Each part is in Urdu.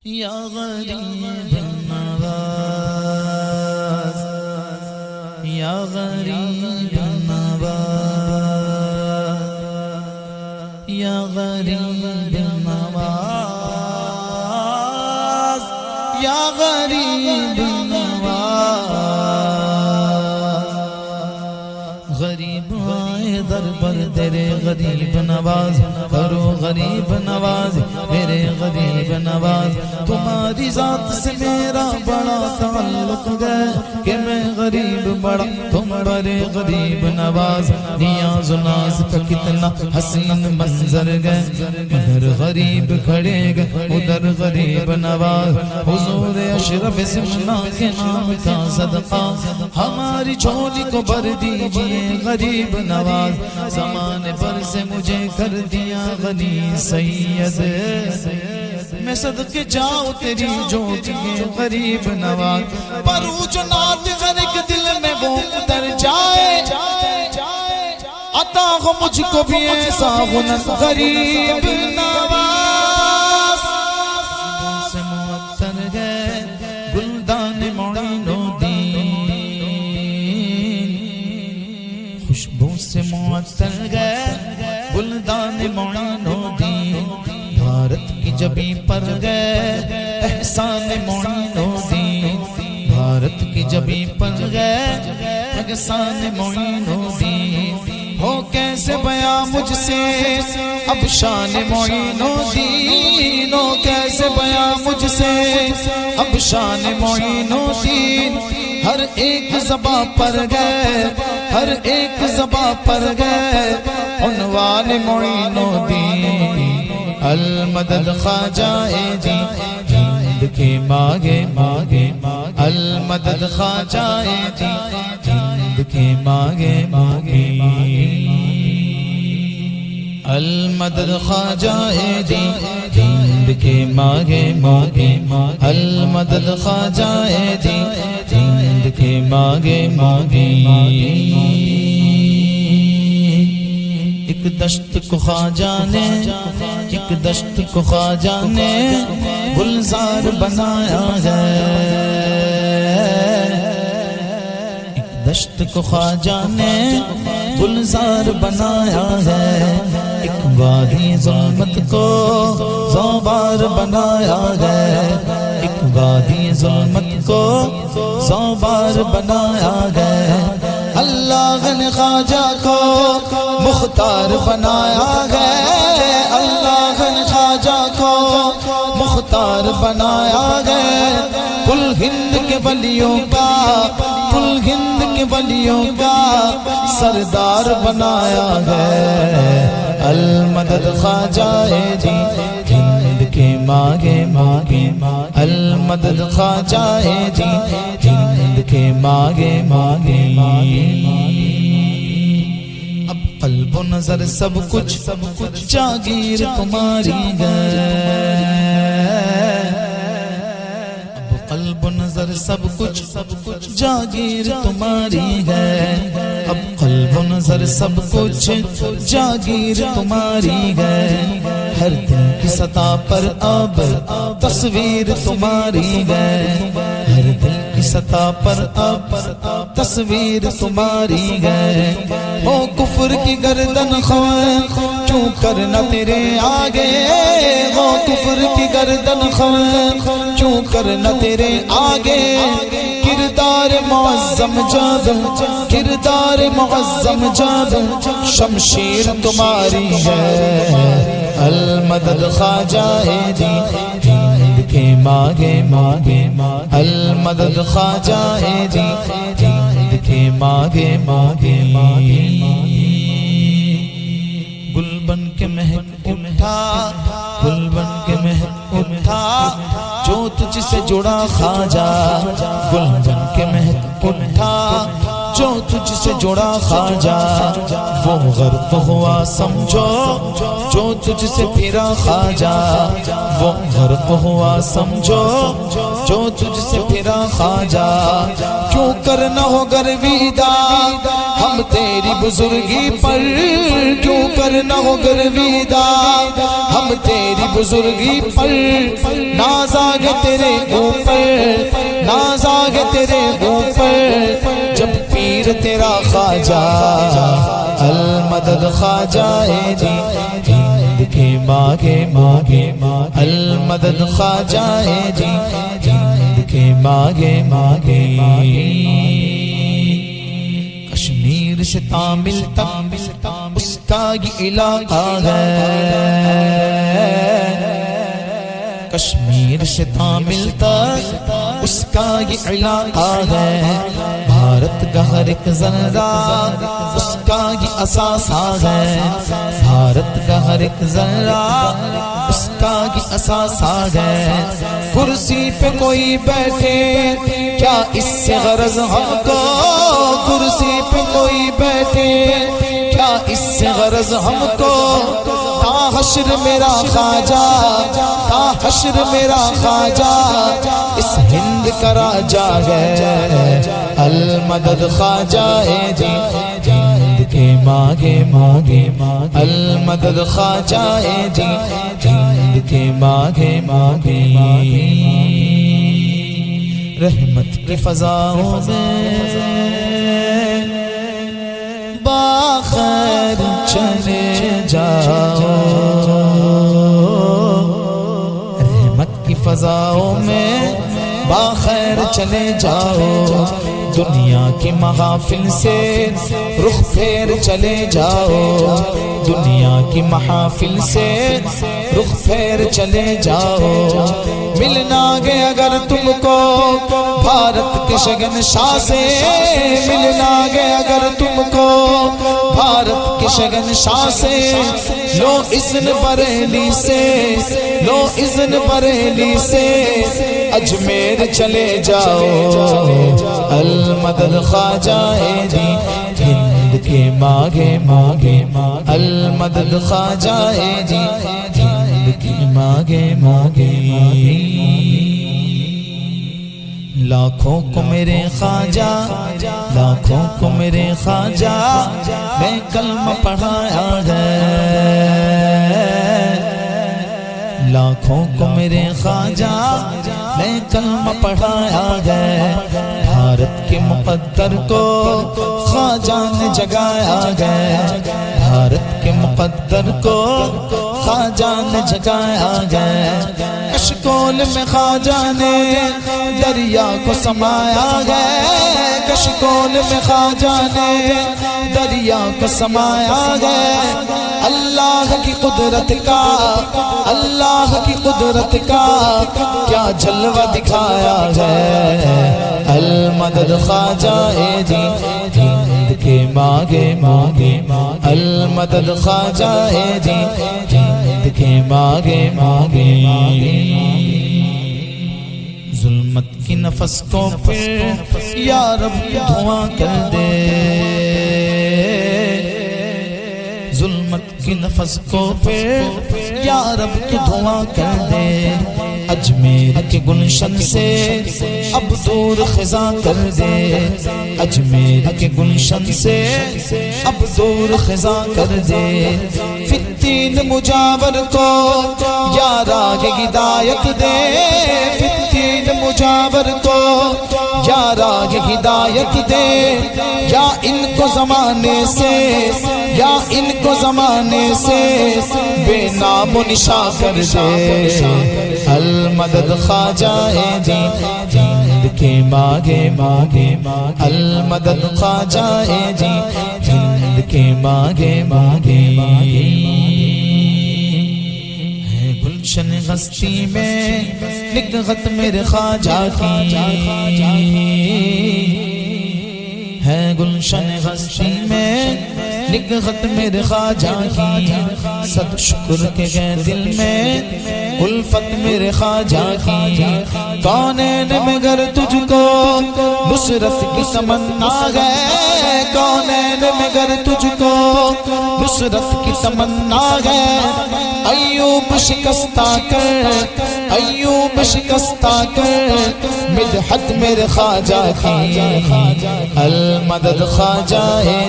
یا غریب نواز، یا غریب نواز، یا غریب نواز، یا غریب نواز، غریب آئے در پر تیرے غریب نواز، کرو غریب نواز میرے غریب نواز۔ تمہاری ذات سے میرا بڑا تعلق ہے کہ میں غریب بڑا تم بڑے غریب نواز۔ نیاز و ناز کا کتنا حسین منظر گئے، ادھر غریب کھڑے گئے ادھر غریب نواز۔ حضور اشرف زمانہ کے نام کا صدقہ ہماری جھولی کو بھر دیجئے غریب نواز۔ زمانے پر سے مجھے کر دیا غنی سید، میں صدقے جاؤ تیری جھولی غریب نواز۔ پرو جو نات غرق دل میں وہ اتر جائے، عطا ہو مجھ کو بھی ایسا غنت غریب نواز۔ سے معطر گئے گلدان معین و دین، خوشبو سے معطر گئے گلدان معین و دین۔ بھارت کی جبیں پر گئے احسان معین و دین، بھارت کی جبیں پر گئے احسان معین و دین۔ ہو کیسے بیاں مجھ سے اب شان معین و دین، ہو کیسے بیاں مجھ سے اب شان معین و دین۔ ہر ایک زباں پر گئے، ہر ایک زباں پر گئے عنوان معین و دین۔ المدد خواجہ دی ہند کے مانگے مانگے، المدد خواجہ دی ہند کے مانگے مانگے، المدد خواجہ دی ہند کے مانگے مانگے، المدد خواجہ دی ہند کے مانگے مانگے۔ ایک دشت کو خواجہ نے، ایک دشت کو خواجہ نے گلزار بنایا ہے، ایک دشت کو خواجہ نے گلزار بنایا ہے۔ ایک وادی ظلمت کو زوبار بنایا ہے، ایک وادی ظلمت کو زوبار بنایا ہے۔ اللہ نے خواجہ کو مختار بنایا ہے، اللہ نے خواجہ کو مختار بنایا ہے۔ کل ہند کے ولیوں کا، کل ہند کے ولیوں کا سردار بنایا ہے۔ المدد خواجہ دی ہند کے مانگے مانگے، المدد خواجہ دی ہند کے مانگے مانگے۔ اب قلب و نظر سب کچھ جاگیر تمہاری ہے، اب قلب و نظر سب کچھ جاگیر تمہاری ہے، اب قلب و نظر سب کچھ جاگیر تمہاری ہے۔ ہر دن کی سطح پر اب تصویر تمہاری ہے، ہر دل کی سطح پر اب تصویر تمہاری ہے۔ او کفر کی گردن خویں چوں کرنا تیرے آگے، او کفر کی گردن خویں چوں کرنا تیرے آگے۔ کردار معظم جب، کردار معظم جب شمشیر تمہاری ہے۔ المدد خواجہ دی ہند کے مانگے مانگے، المدد خواجہ دی ہند کے مانگے مانگے۔ گل بن کے مہک اٹھا، گل بن کے مہک اٹھا جو تجھ سے جڑا خواجہ، گل بن کے مہک اٹھا جو تجھ سے جڑا خواجہ وہ غرق ہوا سمجھو، جو تجھ سے پھرا خواجہ وہ غرق ہوا سمجھو، جو تجھ سے پھرا خواجہ کیوں کرنا ہو گرویدہ ہم تیری بزرگی پر، کیوں کرنا ہو گرویدہ ہم تیری بزرگی پر، ناز آگے تیرے اوپر، ناز آگے تیرے اوپر جب پیر تیرا خواجہ المدد خواجہ جی ہند کے ماگے ماگے المدد خواجہ جی ہند کے ماگے ماگے کشمیر سے تامل تک اس کا یہ علاقہ ہے، کشمیر سے تامل تک اس کا یہ علاقہ ہے، بھارت کا ہر ایک ذرہ اس کا یہ اثاثہ ہے، بھارت کا ہر ایک ذرہ اس کا یہ اثاثہ ہے، کرسی پہ کوئی بیٹھے کیا اس سے غرض ہم کو، کرسی پہ کوئی بیٹھے کیا اس سے غرض ہم کو، تا حشر میرا خواجہ، تا حشر میرا خواجہ اس ہند کا راجہ ہے، المدد خواجہ جی ہند کے ماگے ماگے المدد خواجہ جی ہند کے ماگے ماگے رحمت کی فضاؤں میں باخیر چلے جاؤ، رحمت کی فضاؤں میں باخیر چلے جاؤ، دنیا کی محافل سے رخ پھیر چلے جاؤ، دنیا کی محافل سے رخ پھیر چلے جاؤ، ملنا گے اگر تم کو بھارت کے شہنشاہ سے، ملنا گے اگر تم کو بھارت کے شہنشاہ سے، لو اذن بریلی سے، لو اذن بریلی سے اجمیر چلے جاؤ، المدد خواجہ جی ہند کے ماگے ماگے المدد خواجہ جی ہند کے ماگے ماگے لاکھوں کو میرے خواجہ، لاکھوں کو میرے خواجہ میں کلمہ پڑھایا ہے، لاکھوں کو میرے خواجہ میں کلمہ پڑھایا ہے، بھارت کے مقدر کو خواجہ نے جگایا ہے، بھارت کے مقدر کو خواجہ نے جگایا ہے، کشکول میں خواجہ نے دریا کو سمایا ہے، کشکول میں خواجہ نے دریا کو سمایا ہے، اللہ کی قدرت کا، اللہ کی قدرت کا کیا جلوہ دکھایا ہے، المدد خواجہ جی ہند کے ماگے ماگے المدد خواجہ جی ہند کے ماگے ماگے ظلمت کی نفس کو پھر یا رب دھواں کر دے، ظلمت کی نفس کو پھر یا رب تو دھواں کر دے، اجمیر کے گلشن سے اب دور خزاں کر دے، اجمیر کے گلشن سے اب دور خزاں کر دے، فتین مجاور کو یا راہ ہدایت دے، فتین مجاور کو یا راہ ہدایت دے، یا ان کو زمانے سے، یا ان کو زمانے سے بے نام و نشاں کر دے، المدد خواجہ جی ہند کے ماگے ماگے المدد خواجہ جی ہند کے ماگے ماگے ہے گلشن ہستی میں نگہت میرے خواجہ کی، ہے گلشن ہستی میں نگہت میرے خواجہ کی، صد شکر کے گئے دل میں الفت میرے خواجہ کی، کونین میں مگر تجھ کو نصرت کی تمنا ہے کونین مگر تجھ کو نصرت کی تمنا ہے ایوب شکستہ کر ایوب شکستہ کر مدحت میرے خواجہ کی المدد خواجہ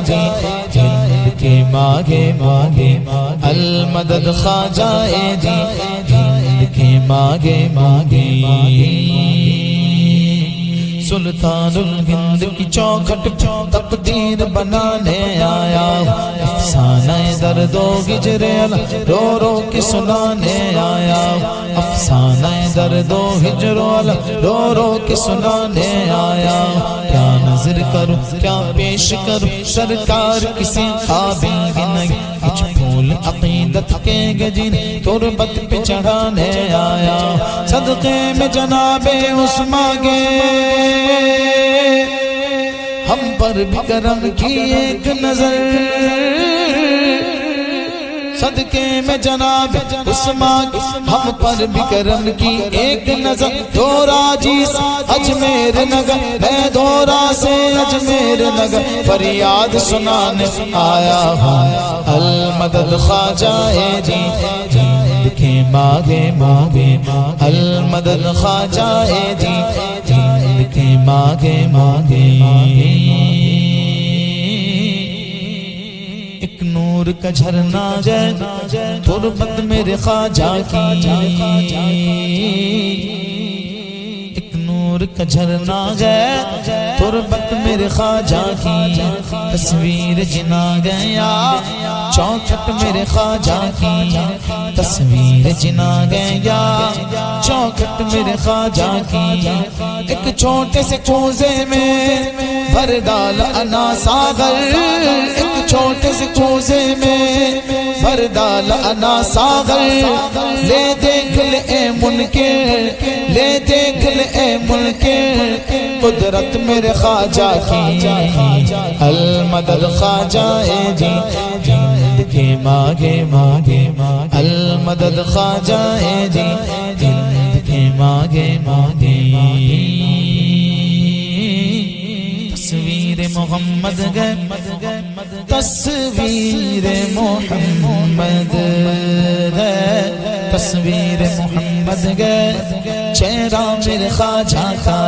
جی جند کے مانگے مانگے المدد خواجہ جی جند کے مانگے مانگے سلطان الہند کی چوکھٹ تقدیر بنانے آیا افسانہ درد و ہجر رو رو کے سنانے آیا افسانہ درد و ہجر رو رو کے سنانے آیا کیا نظر کروں کیا پیش کروں سرکار کسی قابل بھی نہیں کچھ پھول عقیدت کے گجن تربت پہ چڑھانے آیا صدقے میں جناب عثمان کے ہم پر بھی کرم کی ایک نظر صدقے میں جناب عثمان ہم پر بھی کرم کی ایک نظر دورا جیس اجمیر نگر میں دورا سے اجمیر نگر فریاد سنانے آیا ہوں المدد خواجہ جی جند کے مانگے مانگے المدد خواجہ جی جند کے مانگے مانگے ایک نور کا جھرنا ہے تربت میرے خواجہ کی ایک نور کا جھرنا ہے تربت میرے خواجہ کی تصویر جنا گیا چوکھٹ میرے خواجہ کی تصویر جنا گیا چوکھٹ میرے خواجہ کی ایک چھوٹے سے کوزے میں بھر ڈال انا ساغر ایک چھوٹے سے کوزے میں بھر ڈال انا ساغر لے دیکھ لے اے منکر لے دیکھ لے اے منکر قدرت میرے خواجہ کی المدد خواجہ جی جند کے مانگے مانگے المدد خواجہ جی جند کے مانگے مانگے تصویر محمد گئے تصویر محمد گئے تصویر محمد گئے چہرہ میرے خواجہ کا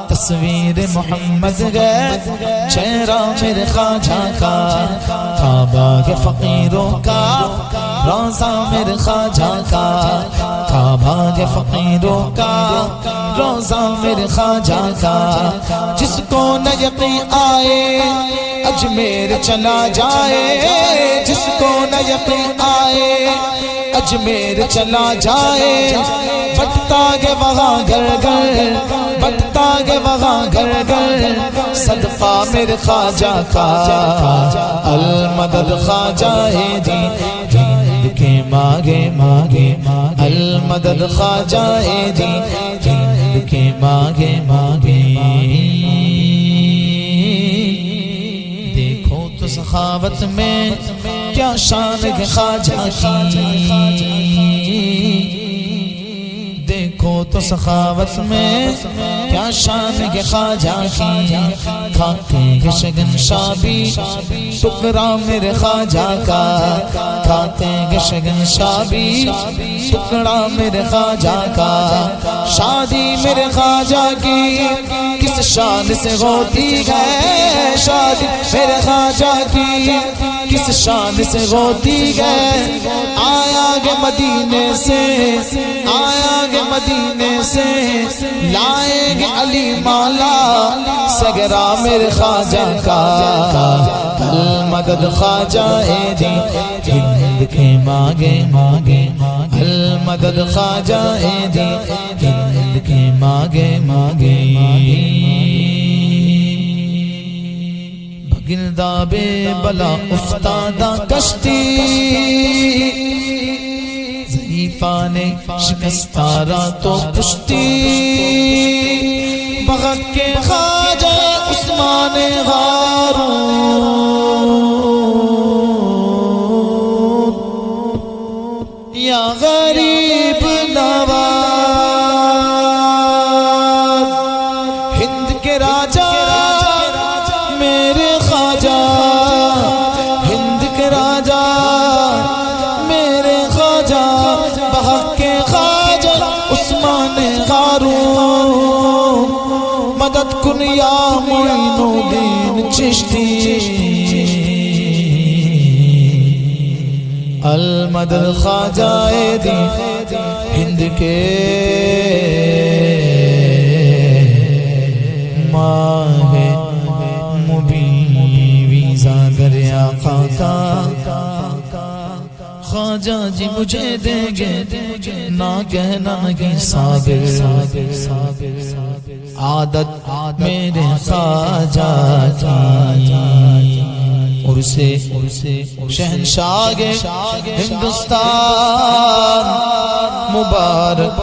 تصویر محمد گئے چہرہ میرے خواجہ کا کعبہ کے فقیروں کا روضہ میرے خواجہ کا کعبہ کے فقیروں کا روضہ میرے خواجہ کا جس کو نہ یقین آئے اجمیر چلا جائے جس کو نہ یقین آئے اجمیر چلا جائے بٹتا گے وہاں گھر گھر بٹتا گے وہاں گھر گھر صدقہ میرے خواجہ کا المدد خواجہ جی جند کے مانگے مانگے المدد خواجہ جی جند کے مانگے مانگے دیکھو تو سخاوت میں کیا شان ہے خواجہ کی دیکھو تو سخاوت میں کیا شان ہے خواجہ کی کھاتے ہیں شگن شابی ٹکڑا میرے خواجہ کا کھاتے ہیں شگن شابی ٹکڑا میرے خواجہ کا شادی میرے خواجہ کی کس شان سے ہوتی ہے شادی میرے خواجہ کی کس شان سے ہوتی ہے آیا گے مدینے سے آیا گے مدینے سے لائیں گے علی مالا سگرا میرے خواجہ کا المدد خواجہ جی جند کے مانگے مانگے المدد خواجہ جی جند کے مانگے مانگے گرداب بلا افتادہ کشتی ضعیفہ نے شکستہ راتوں پشتی بغت کے خواجہ عثمان ہارون یا غریب نواز مدد کن یا معین الدین چشتی المدد خواجہ دی ہند کے ماہ مبین ویزا گر آقا کا خواجہ جی مجھے دیں گے نہ کہنا نہیں صابر عادت میرے خواجہ کی عرصے شہنشاہ ہندوستان مبارک